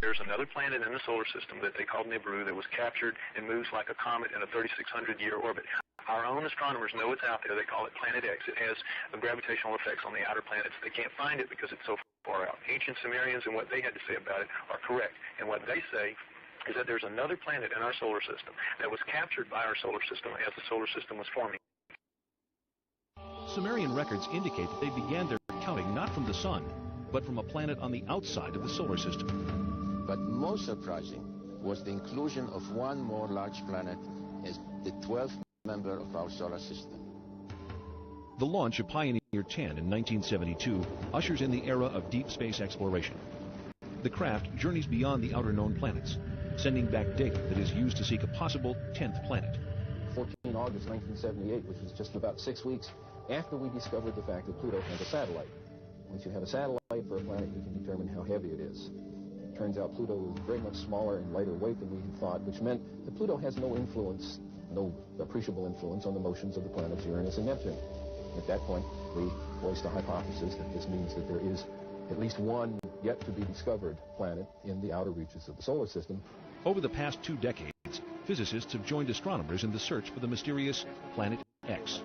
there's another planet in the solar system that they call Nibiru that was captured and moves like a comet in a 3,600-year orbit. Our own astronomers know it's out there. They call it Planet X. It has gravitational effects on the outer planets. They can't find it because it's so far out. Ancient Sumerians and what they had to say about it are correct. And what they say is that there's another planet in our solar system that was captured by our solar system as the solar system was forming. Sumerian records indicate that they began their counting not from the sun, but from a planet on the outside of the solar system. But most surprising was the inclusion of one more large planet as the 12th member of our solar system. The launch of Pioneer 10 in 1972 ushers in the era of deep space exploration. The craft journeys beyond the outer known planets, sending back data that is used to seek a possible 10th planet. 14 August 1978, which was just about 6 weeks after we discovered the fact that Pluto has a satellite. Once you have a satellite for a planet, you can determine how heavy it is. It turns out Pluto is very much smaller and lighter weight than we had thought, which meant that Pluto has no influence, no appreciable influence on the motions of the planets Uranus and Neptune. At that point, we voiced a hypothesis that this means that there is at least one yet-to-be-discovered planet in the outer reaches of the solar system. Over the past 2 decades, physicists have joined astronomers in the search for the mysterious Planet X.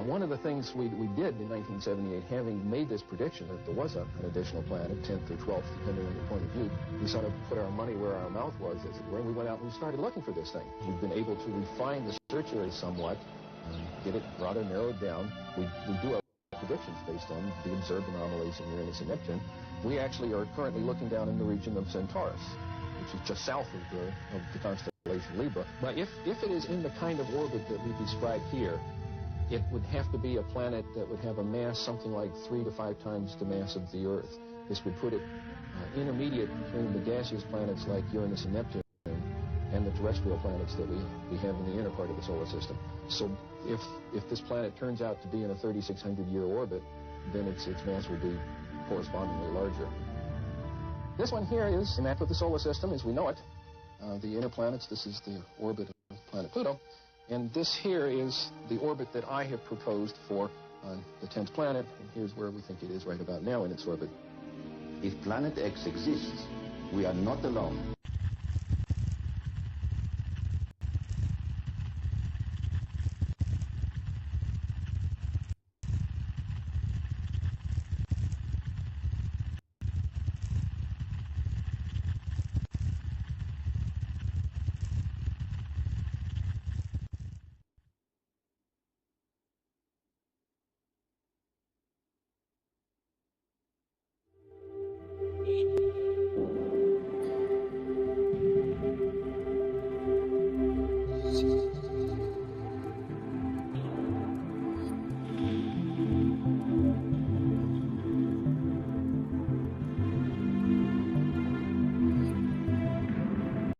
One of the things we did in 1978, having made this prediction that there was an additional planet, 10th or 12th, depending on your point of view, we sort of put our money where our mouth was, as it were, and we went out and we started looking for this thing. We've been able to refine the search area somewhat, get it rather narrowed down. We do our predictions based on the observed anomalies in Uranus and Neptune. We actually are currently looking down in the region of Centaurus, which is just south of the constellation Libra. But if it is in the kind of orbit that we described here, it would have to be a planet that would have a mass something like 3 to 5 times the mass of the Earth. This would put it intermediate between the gaseous planets like Uranus and Neptune and the terrestrial planets that we have in the inner part of the solar system. So if this planet turns out to be in a 3,600-year orbit, then its mass will be correspondingly larger. This one here is the map of the solar system as we know it. The inner planets, this is the orbit of planet Pluto. And this here is the orbit that I have proposed for the 10th planet. And here's where we think it is right about now in its orbit. If Planet X exists, we are not alone.